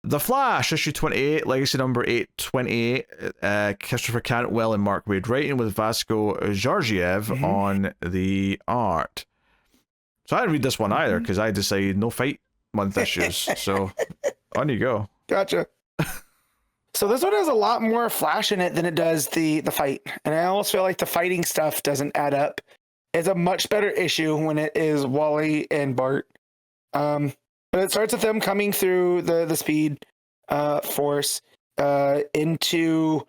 The Flash, issue 28, legacy number 828, Christopher Cantwell and Mark Waid writing with VASCO GEORGIEV on the art. So I didn't read this one either because I decided no fight month issues. So on you go. Gotcha. So this one has a lot more Flash in it than it does the fight. And I almost feel like the fighting stuff doesn't add up. It's a much better issue when it is Wally and Bart. But it starts with them coming through the Speed Force into...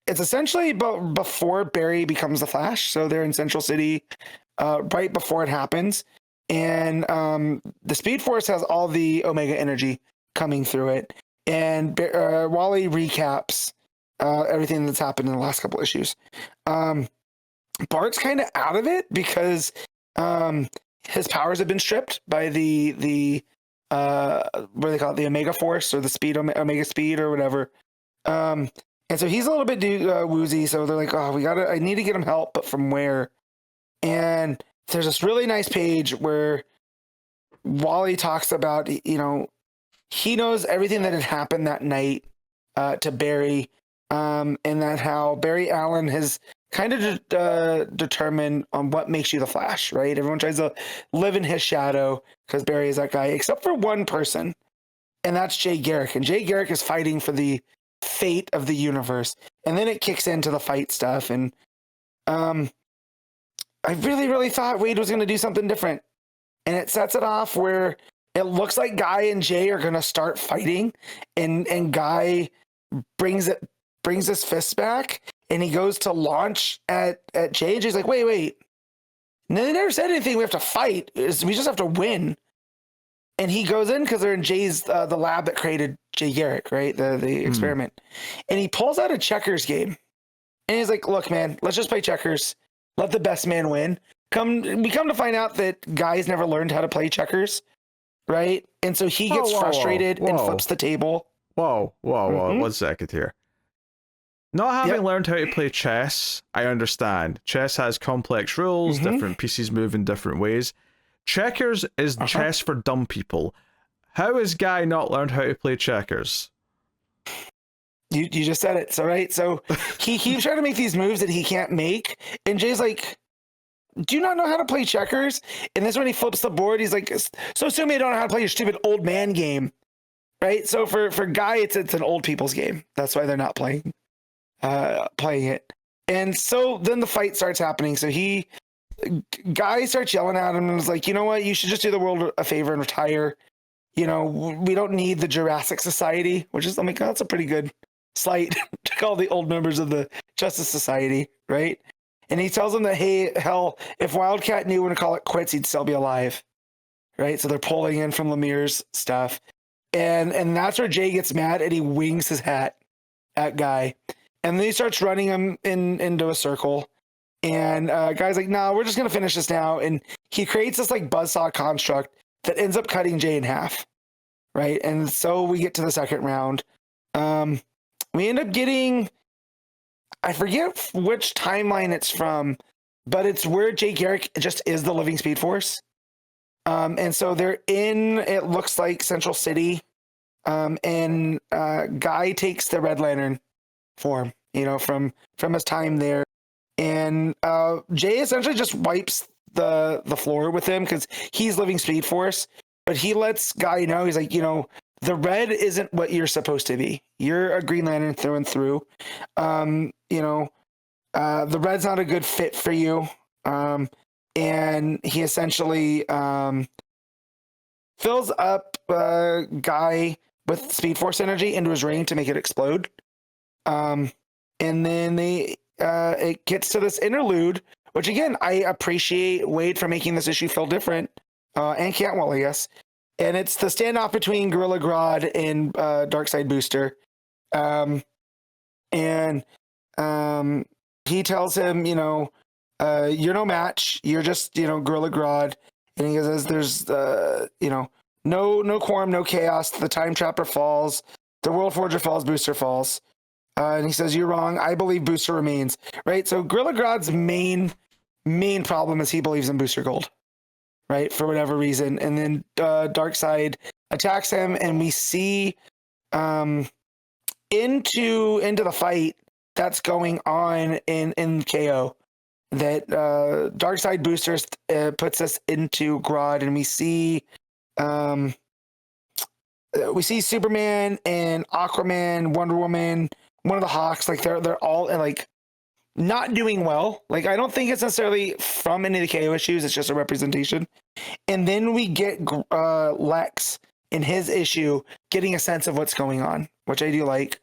It's essentially before Barry becomes the Flash. So they're in Central City right before it happens. And the Speed Force has all the Omega energy coming through it. And Wally recaps everything that's happened in the last couple issues. Bart's kind of out of it because his powers have been stripped by the what do they call it, the Omega Force or the Speed Omega Speed or whatever. And so he's a little bit woozy. So they're like, oh, I need to get him help, but from where? And there's this really nice page where Wally talks about, he knows everything that had happened that night to Barry, and that how Barry Allen has kind of determined on what makes you the Flash, right? Everyone tries to live in his shadow because Barry is that guy, except for one person, and that's Jay Garrick. And Jay Garrick is fighting for the fate of the universe. And then it kicks into the fight stuff. And I really, really thought Wade was going to do something different. And it sets it off where it looks like Guy and Jay are going to start fighting, and Guy brings his fist back, and he goes to launch at Jay, and Jay's like, wait. And they never said anything. We have to fight. We just have to win. And he goes in because they're in Jay's, the lab that created Jay Garrick, right? The experiment. And he pulls out a checkers game. And he's like, look, man, let's just play checkers. Let the best man win. We come to find out that Guy's never learned how to play checkers, right? And so he gets frustrated and flips the table. Whoa, 1 second here. Not having learned how to play chess, I understand. Chess has complex rules, different pieces move in different ways. Checkers is chess for dumb people. How has Guy not learned how to play checkers? You just said it. So, right. So he keeps trying to make these moves that he can't make. And Jay's like, do you not know how to play checkers? And this when he flips the board, he's like, so assume you don't know how to play your stupid old man game. Right. So for Guy, it's an old people's game. That's why they're not playing it. And so then the fight starts happening. So Guy starts yelling at him and was like, you know what? You should just do the world a favor and retire. We don't need the Jurassic Society, which is, that's a pretty good slight to call the old members of the Justice Society, right? And he tells them that, hey, hell, if Wildcat knew when to call it quits, he'd still be alive, right? So they're pulling in from Lemire's stuff. And that's where Jay gets mad and he wings his hat at Guy. And then he starts running him into a circle. And Guy's like, no, we're just going to finish this now. And he creates this like buzzsaw construct that ends up cutting Jay in half, right? And so we get to the second round. We end up getting, I forget which timeline it's from, but it's where Jay Garrick just is the living Speed Force. And so they're in, it looks like Central City. And Guy takes the Red Lantern form, from his time there. And Jay essentially just wipes the floor with him because he's living Speed Force, but he lets Guy know, he's like, the red isn't what you're supposed to be. You're a Green Lantern through and through. The red's not a good fit for you. And he essentially fills up Guy with Speed Force energy into his ring to make it explode. And then it gets to this interlude, which again, I appreciate Wade for making this issue feel different, and Cantwell, I guess. And it's the standoff between Gorilla Grodd and Darkseid Booster. He tells him, you're no match. You're just, Gorilla Grodd. And he says, there's, no quorum, no chaos. The Time Trapper falls. The World Forger falls. Booster falls. And he says, you're wrong. I believe Booster remains. Right? So Gorilla Grodd's main problem is he believes in Booster Gold. Right? For whatever reason. And then Darkseid attacks him, and we see into the fight that's going on in KO. That Darkseid boosters puts us into Grodd, and we see Superman and Aquaman, Wonder Woman, one of the Hawks. Like they're all like not doing well. Like I don't think it's necessarily from any of the KO issues. It's just a representation. And then we get Lex in his issue getting a sense of what's going on, which I do like.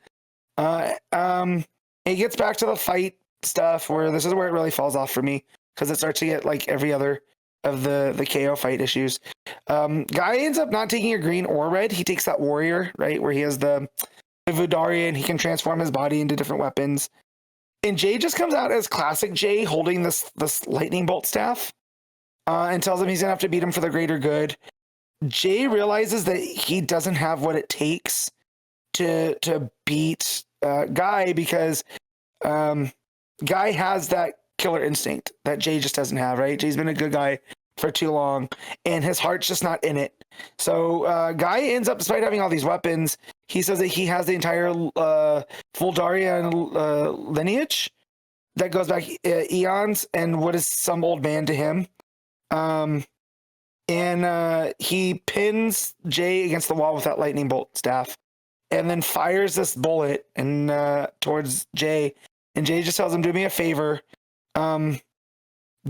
It gets back to the fight stuff where this is where it really falls off for me, because it starts to get like every other of the KO fight issues. Guy ends up not taking a green or red. He takes that warrior, right, where he has the Vudarian. He can transform his body into different weapons. And Jay just comes out as classic Jay, holding this lightning bolt staff, and tells him he's gonna have to beat him for the greater good. Jay realizes that he doesn't have what it takes to beat Guy, because Guy has that killer instinct that Jay just doesn't have, right? Jay's been a good guy for too long, and his heart's just not in it. So Guy ends up, despite having all these weapons, he says that he has the entire Vuldarian lineage that goes back eons, and what is some old man to him. And he pins Jay against the wall with that lightning bolt staff, and then fires this bullet and towards Jay. And Jay just tells him, do me a favor,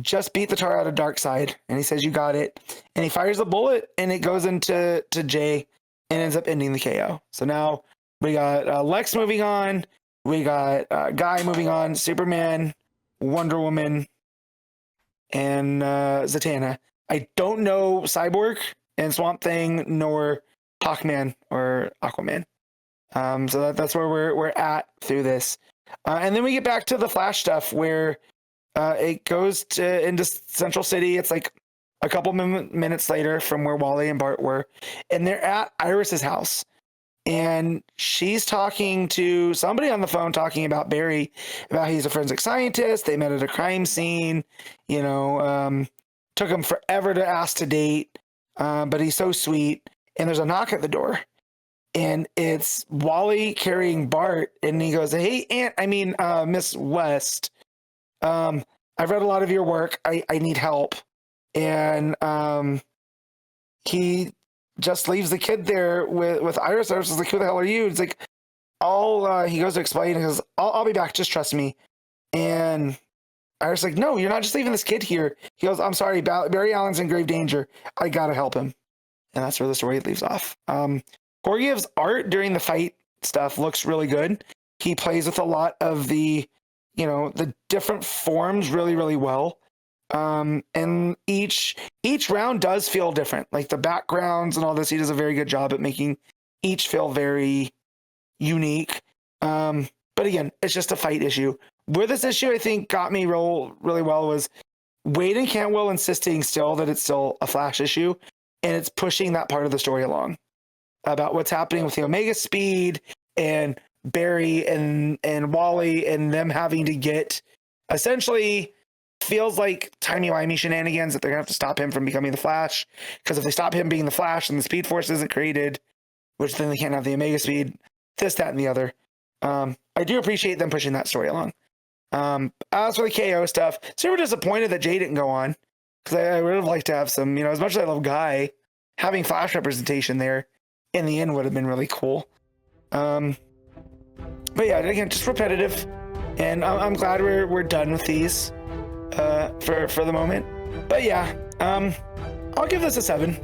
just beat the tar out of Darkseid. And he says, you got it. And he fires a bullet, and it goes into Jay and ends up ending the KO. So now we got Lex moving on. We got Guy moving on, Superman, Wonder Woman, and Zatanna. I don't know Cyborg and Swamp Thing, nor Hawkman or Aquaman. So that's where we're at through this. And then we get back to the Flash stuff, where it goes into Central City. It's like a couple minutes later from where Wally and Bart were, and they're at Iris's house, and she's talking to somebody on the phone, talking about Barry, about he's a forensic scientist. They met at a crime scene. Took him forever to ask to date, but he's so sweet. And there's a knock at the door, and it's Wally carrying Bart, and he goes, "Hey, Miss West, I've read a lot of your work. I need help." And he just leaves the kid there with Iris. Iris is like, "Who the hell are you?" It's like, he goes to explain. He goes, I'll be back. Just trust me." And Iris is like, "No, you're not just leaving this kid here." He goes, "I'm sorry, Barry Allen's in grave danger. I gotta help him." And that's where the story leaves off. Georgiev's art during the fight stuff looks really good. He plays with a lot of the different forms really, really well. And each round does feel different. Like the backgrounds and all this, he does a very good job at making each feel very unique. But again, it's just a fight issue. Where this issue, I think, got me really well was WAID and Cantwell insisting still that it's still a Flash issue, and it's pushing that part of the story along about what's happening with the Omega Speed and Barry and Wally, and them having to get, essentially feels like timey-wimey shenanigans, that they're gonna have to stop him from becoming the Flash, because if they stop him being the Flash, then the Speed Force isn't created, which then they can't have the Omega Speed, this, that, and the other. I do appreciate them pushing that story along. As for the KO stuff, super disappointed that Jay didn't go on, because I would have liked to have some, as much as I love Guy, having Flash representation there in the end would have been really cool. But yeah, again, just repetitive, and I'm glad we're done with these for the moment. But yeah, I'll give this a 7.